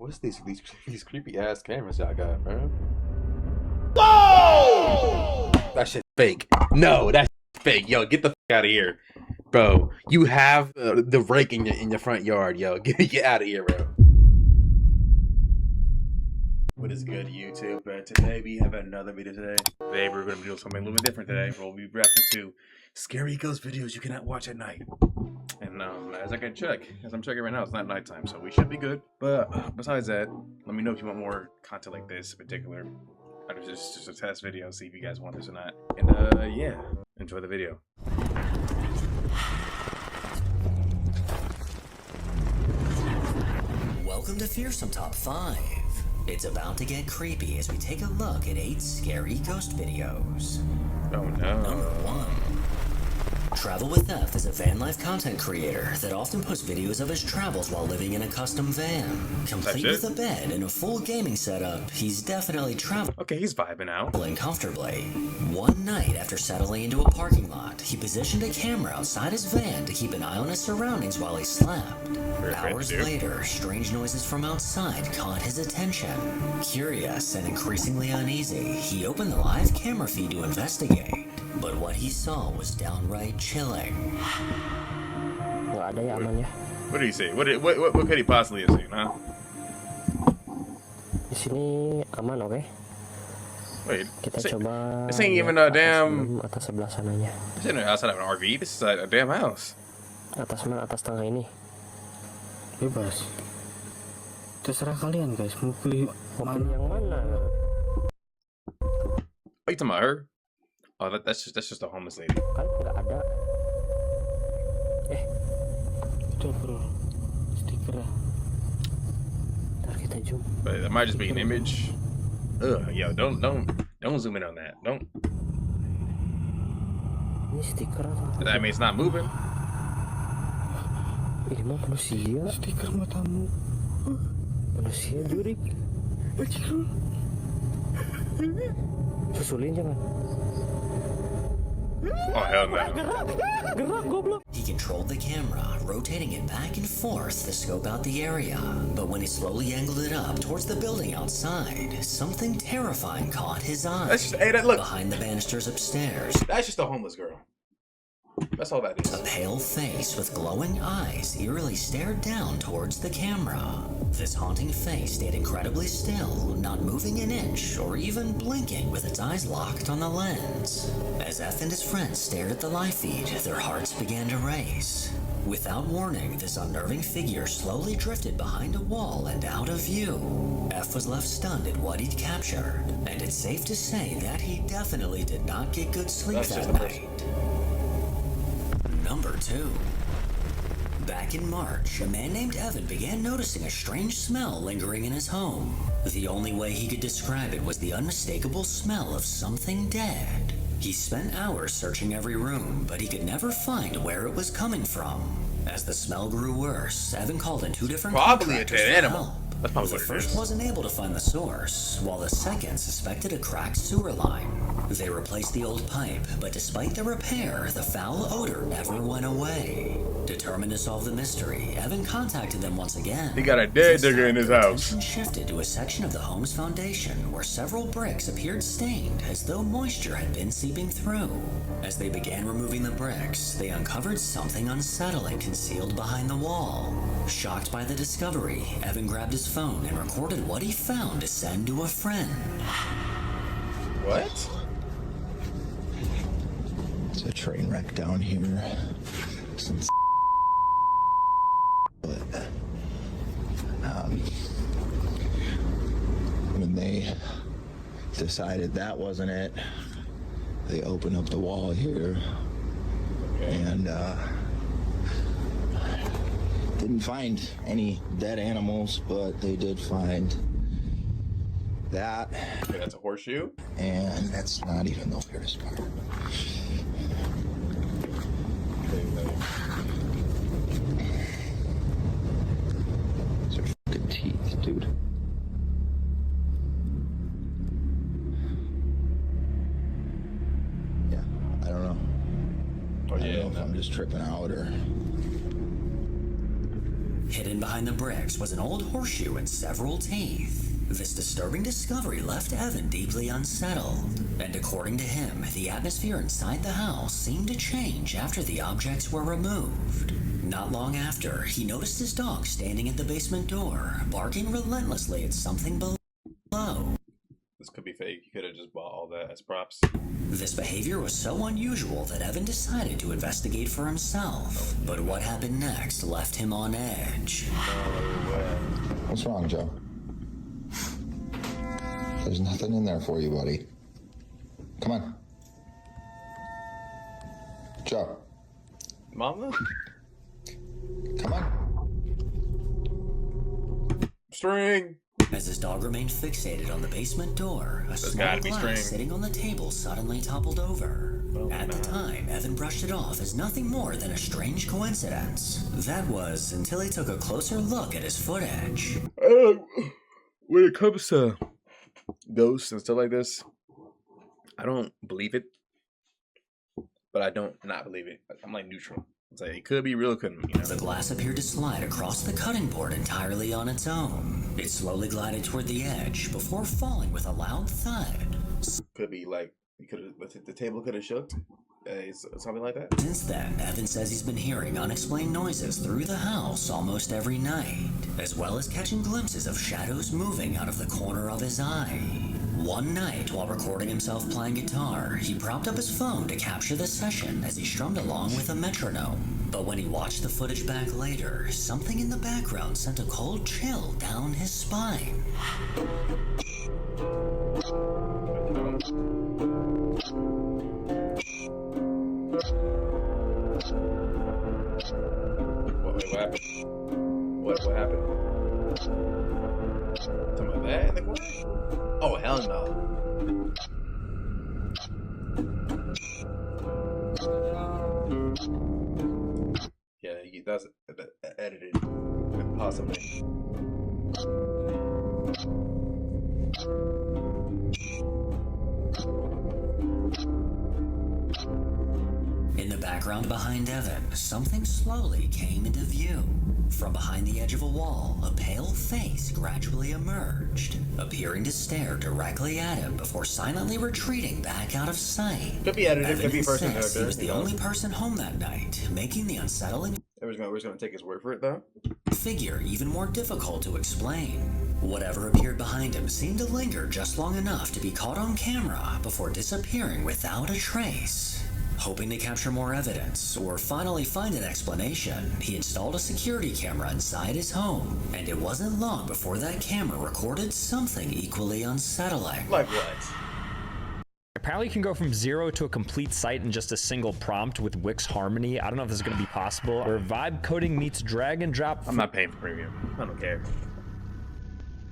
What's these creepy ass cameras y'all got, bro? Whoa! That shit fake. No, that's fake. Yo, get the fuck out of here, bro. You have the rake in your front yard, yo. Get out of here, bro. What is good, YouTube? Today we have another video today. Today we're going to be doing something a little bit different today. We'll be reacting to scary ghost videos you cannot watch at night. And as I'm checking right now, it's not nighttime, so we should be good. But besides that, let me know if you want more content like this in particular. Or just a test video, see if you guys want this or not. And yeah, enjoy the video. Welcome to Fearsome Top 5. It's about to get creepy as we take a look at 8 scary ghost videos. Oh no. Number 1. Travel with F is a van life content creator that often posts videos of his travels while living in a custom van. Complete with a bed and a full gaming setup, he's definitely traveling. Okay, he's vibing out. Comfortably. One night after settling into a parking lot, he positioned a camera outside his van to keep an eye on his surroundings while he slept. Hours later, strange noises from outside caught his attention. Curious and increasingly uneasy, he opened the live camera feed to investigate. But what he saw was downright chilling. What did he say? What could he possibly have seen, huh? Di sini aman, oke? Wait, Kita coba. This ain't even a damn. Atas sebelah sananya. This ain't outside of an RV. This is a damn house. Atas mana? Atas tangga ini. Bebas. Terserah kalian, guys. Mau pilih yang mana? Are you talking about her? Oh, that's just a homeless lady. Kan nggak ada. Itu bro, stiker. Ntar kita zoom. But that might just be an image. Ugh, yo, don't zoom in on that. Don't. Ini stiker atau? I mean, it's not moving. Ini mah manusia. Stiker matamu. Manusia jurik. Susulin jangan. Oh, hell no. He controlled the camera, rotating it back and forth to scope out the area. But when he slowly angled it up towards the building outside, something terrifying caught his eye. That's just, hey, look. Behind the banisters upstairs. That's just a homeless girl. That's all that is. A pale face with glowing eyes eerily stared down towards the camera. This haunting face stayed incredibly still, not moving an inch or even blinking with its eyes locked on the lens. As F and his friends stared at the live feed, their hearts began to race. Without warning, this unnerving figure slowly drifted behind a wall and out of view. F was left stunned at what he'd captured, and it's safe to say that he definitely did not get good sleep that night. Number 2. Back in March, a man named Evan began noticing a strange smell lingering in his home. The only way he could describe it was the unmistakable smell of something dead. He spent hours searching every room, but he could never find where it was coming from. As the smell grew worse, Evan called in 2 different Probably a contractors dead for animal. help. That's probably The what it first is. wasn't able to find the source, while the second suspected a cracked sewer line. They replaced the old pipe, but despite the repair, the foul odor never went away. Determined to solve the mystery, Evan contacted them once again. He got a dead digger in his house. Attention shifted to a section of the home's foundation where several bricks appeared stained as though moisture had been seeping through. As they began removing the bricks, they uncovered something unsettling concealed behind the wall. Shocked by the discovery, Evan grabbed his phone and recorded what he found to send to a friend. What? It's a train wreck down here. Some but when they decided that wasn't it, they opened up the wall here and didn't find any dead animals, but they did find that. Okay, that's a horseshoe? And that's not even the weirdest part. These are fucking teeth, dude. Yeah, I don't know. Oh, I don't yeah. know if I'm just tripping out or... Hidden behind the bricks was an old horseshoe and several teeth. This disturbing discovery left Evan deeply unsettled, and according to him, the atmosphere inside the house seemed to change after the objects were removed. Not long after, he noticed his dog standing at the basement door, barking relentlessly at something below. This could be fake. You could have just bought all that as props. This behavior was so unusual that Evan decided to investigate for himself. But what happened next left him on edge. What's wrong, Joe? There's nothing in there for you, buddy. Come on. Joe. Mama? Come on. String! As his dog remained fixated on the basement door, a small gotta be glass string. sitting on the table suddenly toppled over. Oh, At the time, Evan brushed it off as nothing more than a strange coincidence. That was until he took a closer look at his footage. When it comes to ghosts and stuff like this, I don't believe it, but I don't not believe it. I'm like neutral. It's like it could be real, couldn't, you know? The glass appeared to slide across the cutting board entirely on its own. It slowly glided toward the edge before falling with a loud thud. Could be like the table could have shook, something like that. Since then, Evan says he's been hearing unexplained noises through the house almost every night, as well as catching glimpses of shadows moving out of the corner of his eye. One night, while recording himself playing guitar, he propped up his phone to capture the session as he strummed along with a metronome. But when he watched the footage back later, something in the background sent a cold chill down his spine. What happened? What happened? Something like that in the corner? Oh, hell no. Yeah, that's edited. Possibly. In the background behind Evan, something slowly came into view. From behind the edge of a wall, a pale face gradually emerged, appearing to stare directly at him before silently retreating back out of sight. Could be edited, Evan could be person insists character. he was the only person home that night, making the unsettling We're just gonna take his word for it, though. figure even more difficult to explain. Whatever appeared behind him seemed to linger just long enough to be caught on camera before disappearing without a trace. Hoping to capture more evidence, or finally find an explanation, he installed a security camera inside his home, and it wasn't long before that camera recorded something equally unsettling. Like what? Apparently you can go from 0 to a complete site in just a single prompt with Wix Harmony. I don't know if this is going to be possible. Where vibe coding meets drag and drop. I'm not paying for premium. I don't care.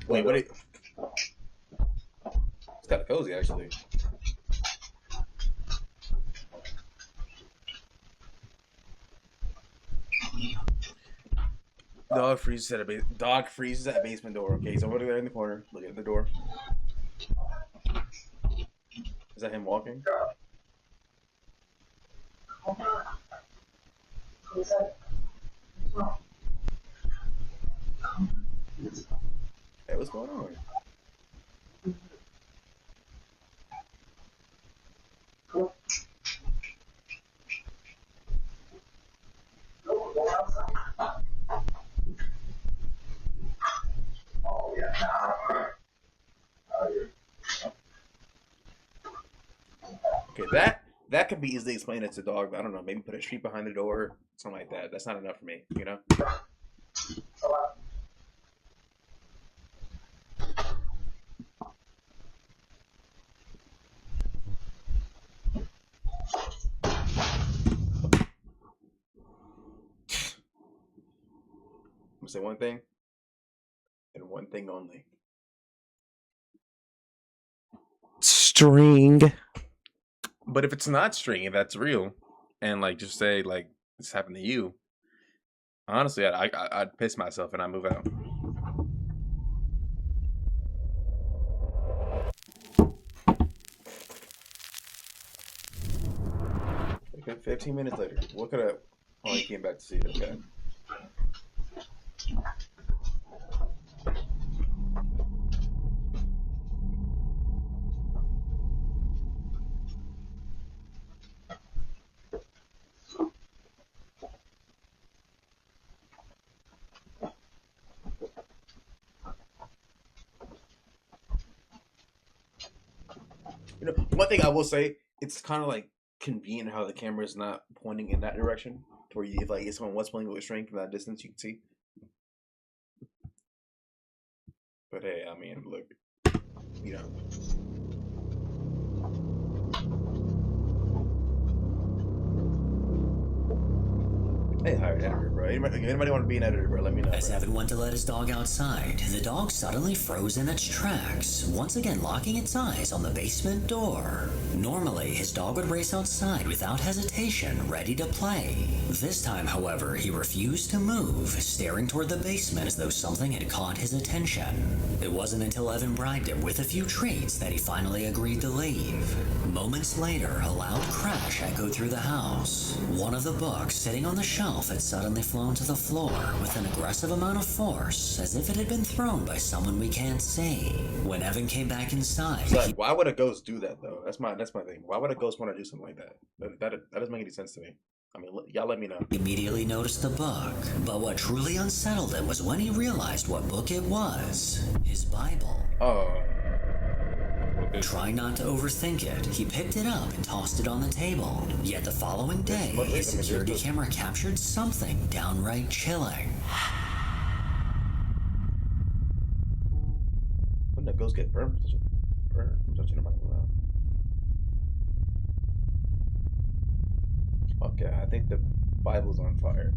Wait, what? It's kind of cozy, actually. Dog freezes at basement door. Okay, so over there in the corner. Look at the door. Is that him walking? Hey, what's going on? Okay, that could be easily explained as a dog. I don't know, maybe put a sheet behind the door, something like that. That's not enough for me, you know? I'm gonna say one thing, and one thing only. String. But if it's not string, if that's real, and like just say like this happened to you, honestly, I'd piss myself and I'd move out. Okay, 15 minutes later, what could I? Oh, he came back to see it. Okay. One thing I will say, it's kind of like convenient how the camera is not pointing in that direction. Where you, if someone was playing with a string from that distance, you can see. But hey, I mean, look, you know. Hey, hire an editor, bro. Anybody want to be an editor, bro? Let me know. As Bro. Evan went to let his dog outside, the dog suddenly froze in its tracks, once again locking its eyes on the basement door. Normally, his dog would race outside without hesitation, ready to play. This time, however, he refused to move, staring toward the basement as though something had caught his attention. It wasn't until Evan bribed him with a few treats that he finally agreed to leave. Moments later, a loud crash echoed through the house. One of the books sitting on the shelf had suddenly flown to the floor with an aggressive amount of force, as if it had been thrown by someone we can't see. When Evan came back inside, It's like, why would a ghost do that though? That's my thing. Why would a ghost want to do something like that? That doesn't make any sense to me. I mean, y'all let me know. he immediately noticed the book, but what truly unsettled him was when he realized what book it was. His Bible. Oh. Trying not to overthink it, he picked it up and tossed it on the table. Yet the following day, his security camera captured something downright chilling. Wouldn't a ghost get burned from touching a Bible? Okay, I think the Bible's on fire.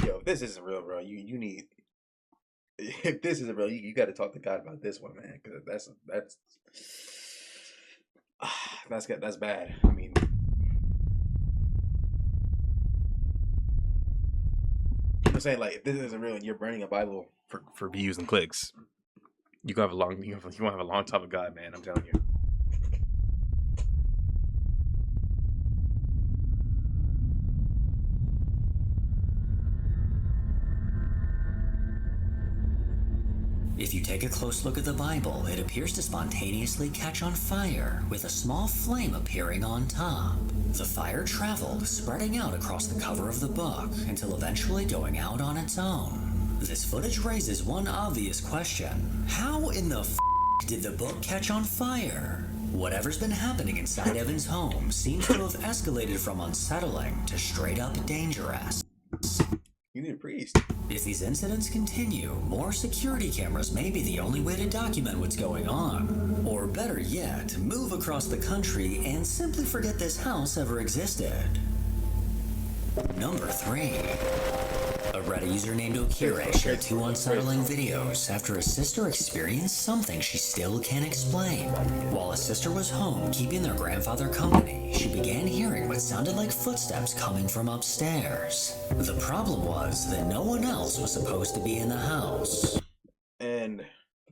Yo, if this isn't real, bro, you need. If this isn't real, you got to talk to God about this one, man, because that's bad. I mean, I'm saying, like, if this isn't real and you're burning a Bible for views and clicks, you gonna have a long time with God, man. I'm telling you. If you take a close look at the Bible, it appears to spontaneously catch on fire, with a small flame appearing on top. The fire traveled, spreading out across the cover of the book, until eventually going out on its own. This footage raises one obvious question. How in the did the book catch on fire? Whatever's been happening inside Evan's home seems to have escalated from unsettling to straight up dangerous. You need a priest. If these incidents continue, more security cameras may be the only way to document what's going on. Or better yet, move across the country and simply forget this house ever existed. Number 3. A Reddit user named Okire shared 2 unsettling videos after his sister experienced something she still can't explain. While his sister was home keeping their grandfather company, she began hearing what sounded like footsteps coming from upstairs. The problem was that no one else was supposed to be in the house. And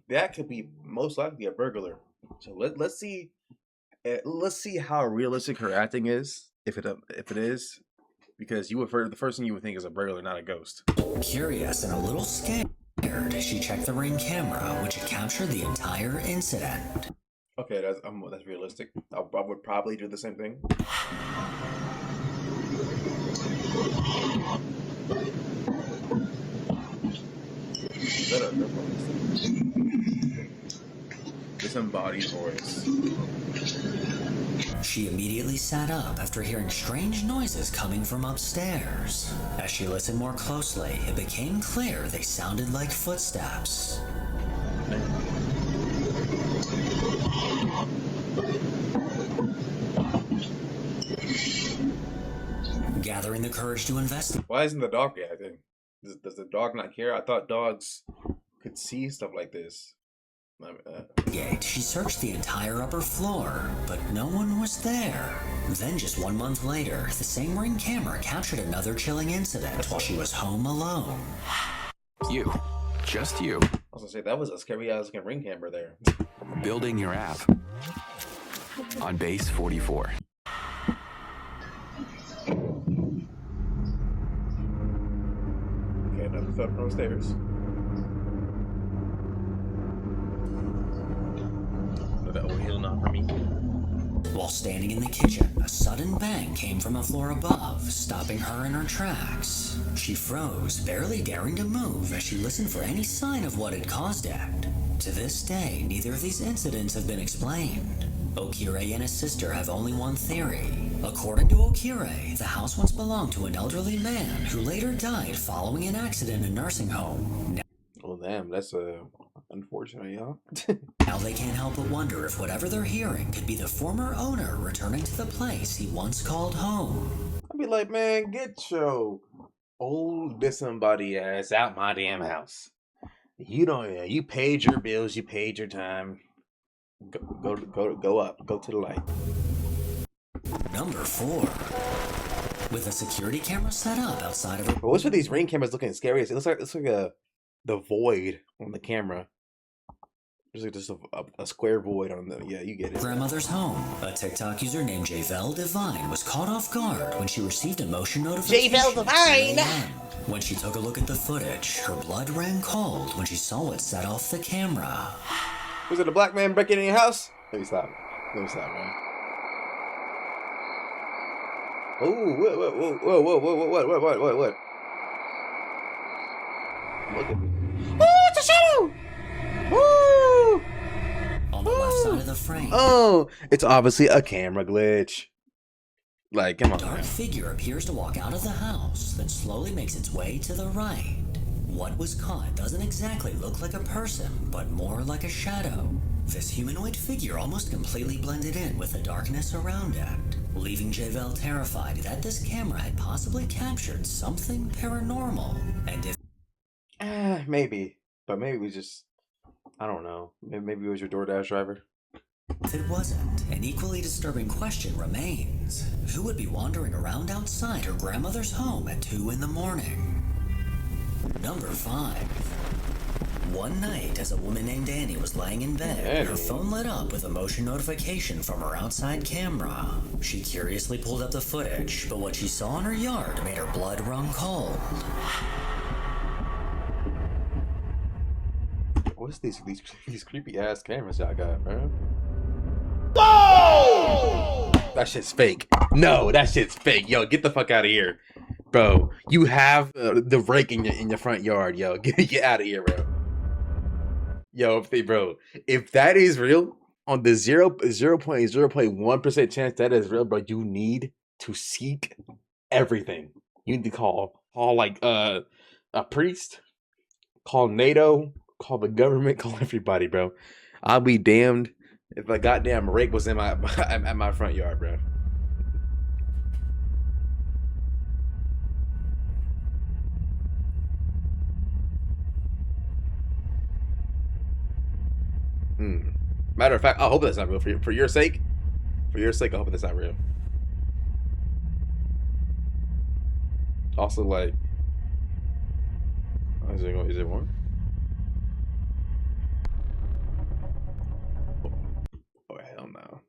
that could be most likely a burglar. So let's see how realistic her acting is, if it is. Because the first thing you would think is a burglar, not a ghost. Curious and a little scared, she checked the Ring camera, which had captured the entire incident. Okay, that's realistic. I would probably do the same thing. Is that a disembodied voice? She immediately sat up after hearing strange noises coming from upstairs. As she listened more closely, it became clear they sounded like footsteps. Gathering the courage to investigate. Why isn't the dog reacting? Does the dog not care? I thought dogs could see stuff like this. She searched the entire upper floor, but no one was there. Then just 1 month later, the same Ring camera captured another chilling incident while she was home alone. You. Just you. I was gonna say, that was a scary ass looking Ring camera there. Building your app. On base 44. Okay, another thud from upstairs. That will heal not for me. While standing in the kitchen, a sudden bang came from a floor above, stopping her in her tracks. She froze, barely daring to move as she listened for any sign of what had caused it. To this day, neither of these incidents have been explained. Okire and his sister have only one theory. According to Okire, the house once belonged to an elderly man who later died following an accident in a nursing home. Oh damn, that's unfortunate, y'all. Now they can't help but wonder if whatever they're hearing could be the former owner returning to the place he once called home. I'd be like, man, get your old disembodied ass out my damn house. You paid your bills, you paid your time. Go up, go to the light. Number 4. With a security camera set up outside of her But what's with these Ring cameras looking scary? It looks like the void on the camera. There's like just a square void on the, yeah, you get it. grandmother's home, a TikTok user named Javel Divine was caught off guard when she received a motion notification. Javel Divine! When she took a look at the footage, her blood ran cold when she saw what set off the camera. Was it a black man breaking in your house? Let me stop, man. Oh, what? Look at me. Oh, it's a shadow! Woo! On the left side of the frame, Oh, it's obviously a camera glitch. Like, come a on, dark man. figure appears to walk out of the house, then slowly makes its way to the right. What was caught doesn't exactly look like a person, but more like a shadow. This humanoid figure almost completely blended in with the darkness around it, leaving Javel terrified that this camera had possibly captured something paranormal. And if Maybe. But maybe we just, I don't know. Maybe it was your DoorDash driver. it wasn't, an equally disturbing question remains. Who would be wandering around outside her grandmother's home at 2 in the morning? Number 5. One night, as a woman named Annie was laying in bed, her phone lit up with a motion notification from her outside camera. She curiously pulled up the footage, but what she saw in her yard made her blood run cold. What's these creepy ass cameras y'all got, bro? Whoa! That shit's fake. No, that shit's fake. Yo, get the fuck out of here, bro. You have the rake in your front yard, yo. Get out of here, bro. Yo, if that is real, on the 0.1% chance that is real, bro, you need to seek everything. You need to call like a priest, call NATO, call the government, call everybody, bro. I'll be damned if a goddamn rake was in my at my front yard, bro. Matter of fact, I hope that's not real for your sake. For your sake, I hope that's not real. Also, like, is it one? Oh hell no!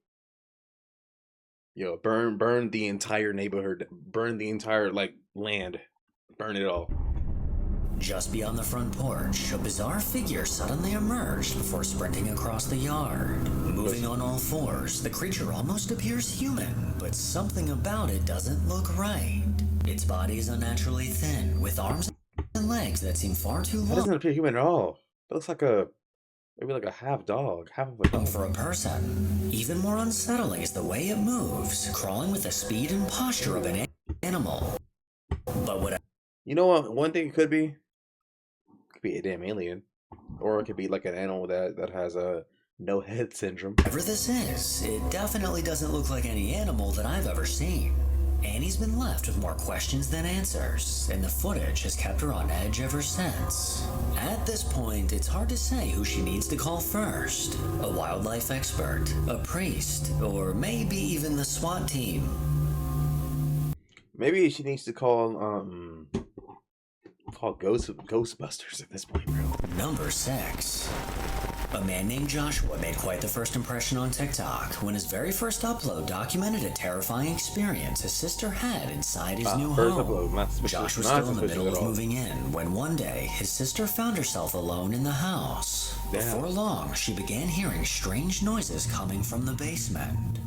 Yo, burn the entire neighborhood, burn the entire like land, burn it all. Just beyond the front porch, a bizarre figure suddenly emerged before sprinting across the yard. Moving on all fours, the creature almost appears human, but something about it doesn't look right. Its body is unnaturally thin, with arms and legs that seem far too That long doesn't appear human at all. It looks like maybe like a half dog, half of a dog. for a person. Even more unsettling is the way it moves, crawling with the speed and posture of an animal. But what You know what? One thing it could be a damn alien, or it could be like an animal that has a no head syndrome. whatever this is, it definitely doesn't look like any animal that I've ever seen. Annie's been left with more questions than answers, and the footage has kept her on edge ever since. At this point, it's hard to say who she needs to call first. A wildlife expert, a priest, or maybe even the SWAT team. Maybe she needs to call Ghostbusters at this point, bro. Number 6. A man named Joshua made quite the first impression on TikTok when his very first upload documented a terrifying experience his sister had inside his new First home. upload, not suspicious, Josh was not still in the suspicious middle at of all. moving in when one day his sister found herself alone in the house. Damn. Before long, she began hearing strange noises coming from the basement.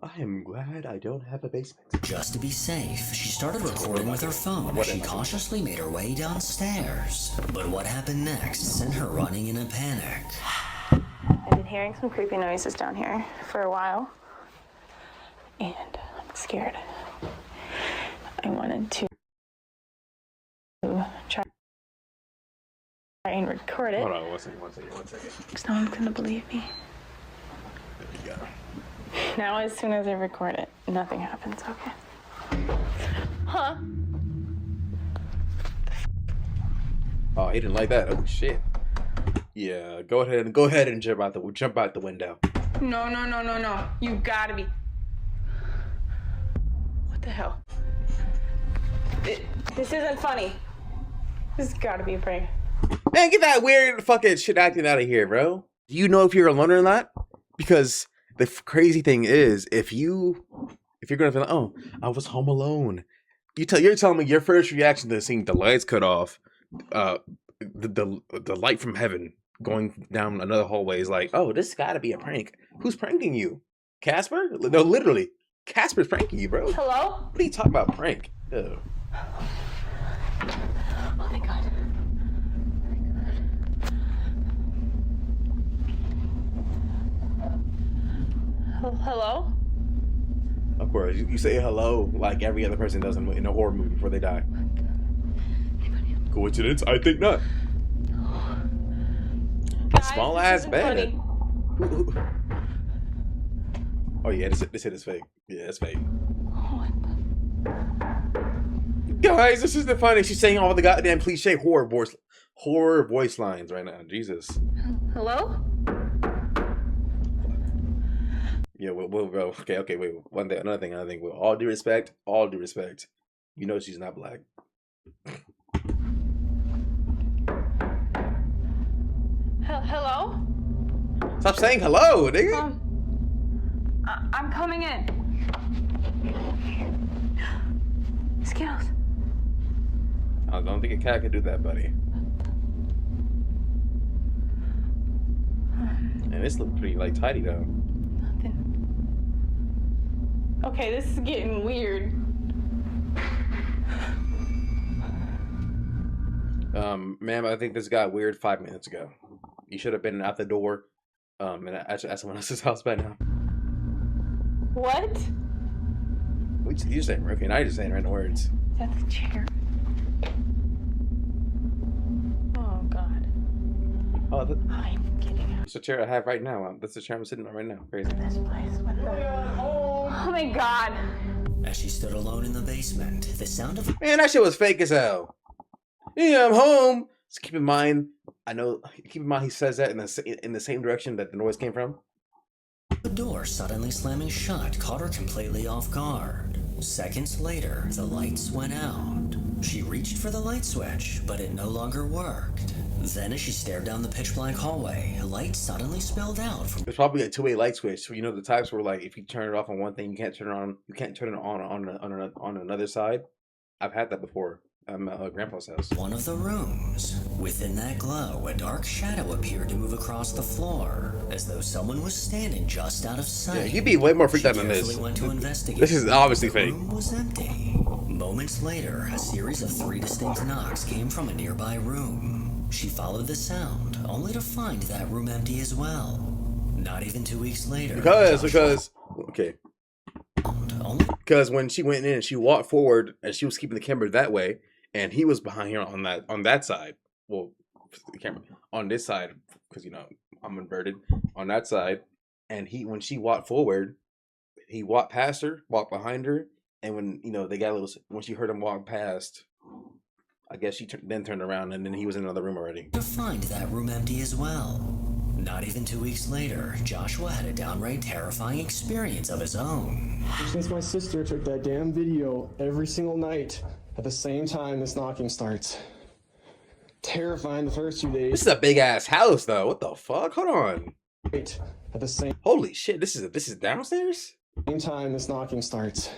I am glad I don't have a basement. Just to be safe, she started recording with her phone as she cautiously made her way downstairs. But what happened next sent her running in a panic. I've been hearing some creepy noises down here for a while, and I'm scared. I wanted to try and record it. Hold on, one second. Because no one's gonna believe me. There we go. Now, as soon as I record it, nothing happens, okay? Huh? Oh, he didn't like that. Oh shit. Yeah, go ahead and jump out the window. No. You gotta be. What the hell? This isn't funny. This has gotta be a prank. Man, get that weird fucking shit acting out of here, bro. Do you know if you're alone or not? Because the crazy thing is, if you're gonna feel like, oh, I was home alone. You're telling me your first reaction to seeing the lights cut off, the light from heaven going down another hallway is like, oh, this gotta be a prank. Who's pranking you? Casper? No, literally, Casper's pranking you, bro. Hello? What are you talking about, prank? Ew. Oh, thank God. Hello? Of course, you say hello like every other person does in a horror movie before they die. Coincidence? I think not. Guys, Small this ass isn't bed. funny. Oh yeah, this hit is fake. Yeah, it's fake. What the? Guys, this isn't funny. She's saying all the goddamn cliche horror voice lines right now. Jesus. Hello? Yeah, we'll okay. Wait, another thing. With all due respect, you know she's not black. Hello? Stop saying hello, nigga. I'm coming in. Skittles. I don't think a cat could do that, buddy. And this looks pretty like tidy though. Nothing. Okay, this is getting weird. Ma'am, I think this got weird 5 minutes ago. You should have been out the door, and at someone else's house by now. What? What you saying, Rookie? Now you're just saying random words. Is that the chair? Oh, God. Oh, I'm getting out that's the chair I have right now. That's the chair I'm sitting on right now. Crazy. of this place. What the? Oh, my God. As she stood alone in the basement, the sound of Man, that shit was fake as hell. Yeah, I'm home. Just keep in mind, he says that in the same direction that the noise came from. the door suddenly slamming shut caught her completely off guard. Seconds later, the lights went out. She reached for the light switch, but it no longer worked. Then as she stared down the pitch-black hallway, light suddenly spilled out from It's probably a two-way light switch. So, you know, the types where like if you turn it off on one thing, you can't turn it on another side. I've had that before. I'm at Grandpa's house. one of the rooms. Within that glow, a dark shadow appeared to move across the floor, as though someone was standing just out of sight. Yeah, you'd be way more freaked out than this. Went to investigate. This is obviously The fake. room was empty. Moments later, a series of 3 distinct knocks came from a nearby room. She followed the sound, only to find that room empty as well. Not even 2 weeks later. Because Only when she went in and she walked forward and she was keeping the camera that way, and he was behind her on that side. Well, the camera on this side, because you know I'm inverted on that side. And when she walked forward, he walked past her, walked behind her, and when when she heard him walk past, I guess she then turned around and then he was in another room already. to find that room empty as well. Not even 2 weeks later, Joshua had a downright terrifying experience of his own. Since my sister took that damn video every single night at the same time this knocking starts. Terrifying the first 2 days. This is a big ass house though. What the fuck? Hold on. At the same Holy shit! This is downstairs. time this knocking starts.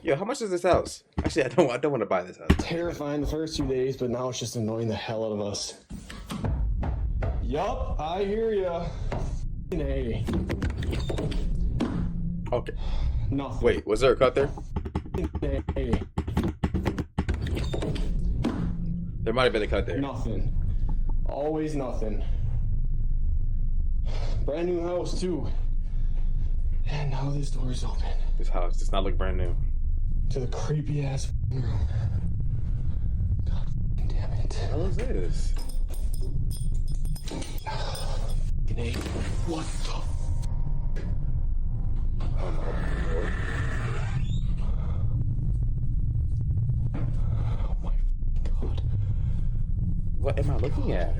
Yo, how much is this house? Actually, I don't want to buy this house. Terrifying the first 2 days, but now it's just annoying the hell out of us. Yup, I hear ya. Hey. Okay. Nothing. Wait, was there a cut there? Hey. There might have been a cut there. Nothing. Always nothing. Brand new house too. And now this door is open This house does not look brand new. to the creepy ass room. God damn it. What is this? Nate, what the? Oh no. Oh my God. What am I looking at?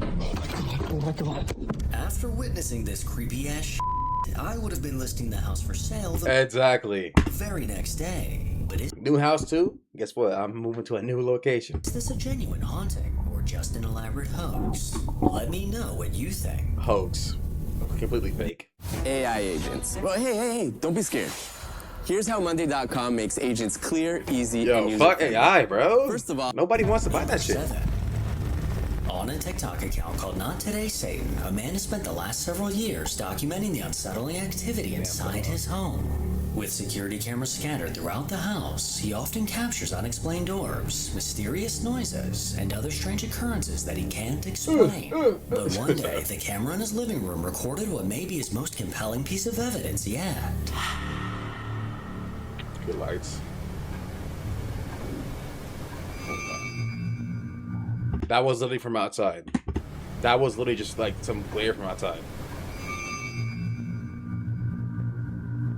Oh my God. After witnessing this creepy ass shit, I would have been listing the house for sale the Exactly. very next day. But is New house too? Guess what? I'm moving to a new location. this a genuine haunting or just an elaborate hoax? Let me know what you think. Hoax. Completely fake. AI agents. Well, hey, don't be scared. Here's how Monday.com makes agents clear, easy, and Yo, fuck user-friendly. AI, bro. First of all, Nobody wants to buy that shit. 7. On a TikTok account called Not Today Satan, a man has spent the last several years documenting the unsettling activity inside his home. With security cameras scattered throughout the house, he often captures unexplained orbs, mysterious noises, and other strange occurrences that he can't explain. But one day, the camera in his living room recorded what may be his most compelling piece of evidence yet. Good lights. That was literally from outside. That was literally just like some glare from outside.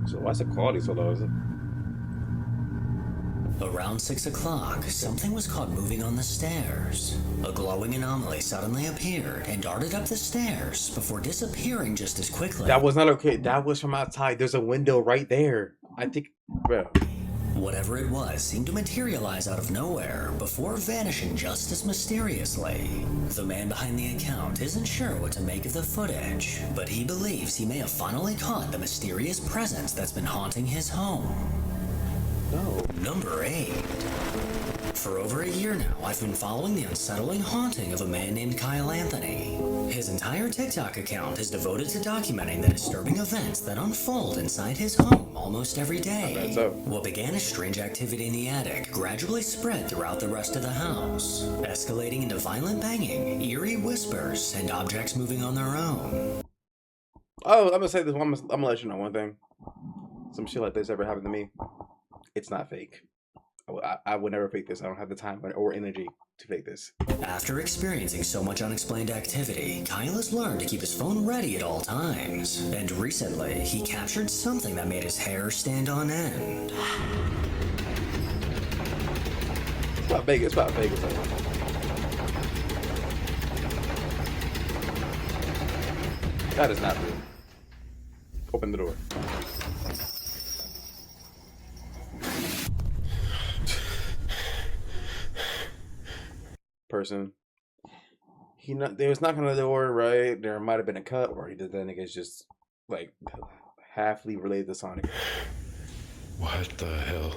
So why's the quality so low? Is it? Around 6 o'clock, something was caught moving on the stairs. A glowing anomaly suddenly appeared and darted up the stairs before disappearing just as quickly. That was not okay. That was from outside. There's a window right there. I think, bro. Whatever it was seemed to materialize out of nowhere before vanishing just as mysteriously. The man behind the account isn't sure what to make of the footage, but he believes he may have finally caught the mysterious presence that's been haunting his home. No. Number 8. For over a year now, I've been following the unsettling haunting of a man named Kyle Anthony. His entire TikTok account is devoted to documenting the disturbing events that unfold inside his home almost every day. I bet so. What began as strange activity in the attic gradually spread throughout the rest of the house, escalating into violent banging, eerie whispers, and objects moving on their own. Oh, I'm gonna say this. I'm gonna let you know one thing. Some shit like this ever happened to me. It's not fake. I would never fake this. I don't have the time or energy to fake this. After experiencing so much unexplained activity, Kyle has learned to keep his phone ready at all times. And recently, he captured something that made his hair stand on end. It's about Vegas. It's about Vegas. That is not real. Open the door. Person. They was knocking on the door, right? There might have been a cut, or he did that nigga's just like halfly related to Sonic. What the hell?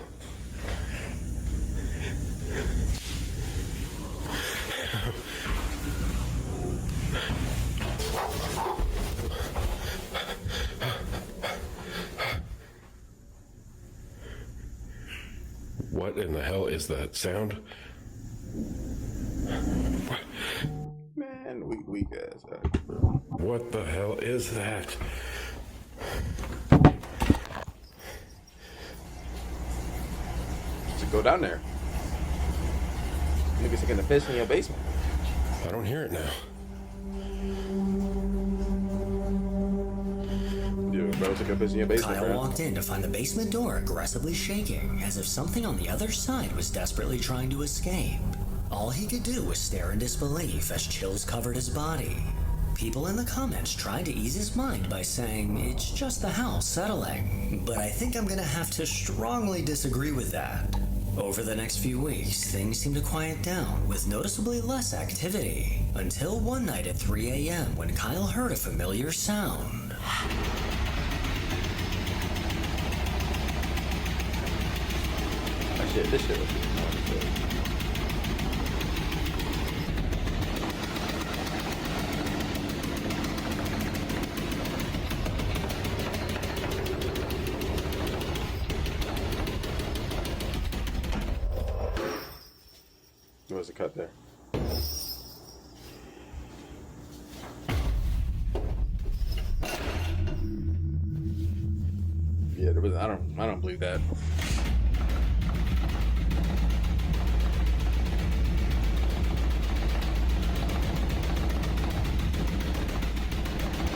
What in the hell is that sound? Man, weak ass. What the hell is that? Just go down there. Niggas taking the piss in your basement. I don't hear it now. Dude, bro, took a piss in your basement, Kyle bro. walked in to find the basement door aggressively shaking, as if something on the other side was desperately trying to escape. All he could do was stare in disbelief as chills covered his body. People in the comments tried to ease his mind by saying, it's just the house settling, but I think I'm gonna have to strongly disagree with that. Over the next few weeks, things seemed to quiet down with noticeably less activity, until one night at 3 a.m. when Kyle heard a familiar sound. This shit was There was a cut there. Yeah, there was. I don't believe that.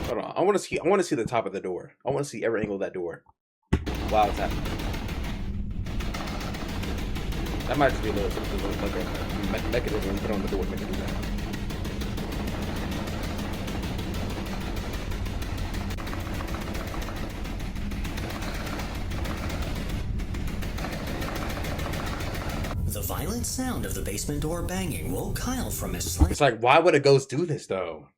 Hold on. I want to see the top of the door. I want to see every angle of that door. Wow, it's happening. That might just be a little like a mechanism put on the door to make it do that. The violent sound of the basement door banging woke Kyle from his sleep. It's like, why would a ghost do this though?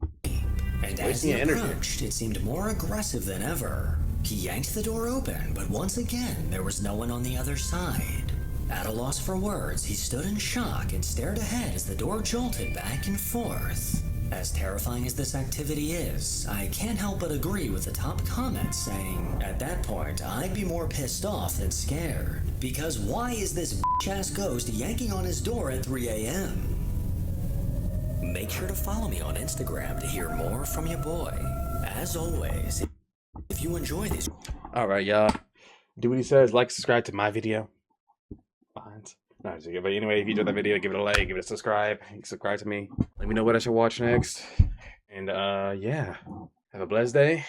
And as he approached, it seemed more aggressive than ever. He yanked the door open, but once again, there was no one on the other side. At a loss for words, he stood in shock and stared ahead as the door jolted back and forth. As terrifying as this activity is, I can't help but agree with the top comment saying, at that point, I'd be more pissed off than scared. Because why is this bitch-ass ghost yanking on his door at 3 a.m.? Make sure to follow me on Instagram to hear more from your boy. As always, if you enjoy this... Alright, y'all. Do what he says. Like, subscribe to my video. No, but anyway, if you enjoyed that video, give it a like, give it a subscribe. Subscribe to me. Let me know what I should watch next. And yeah, have a blessed day.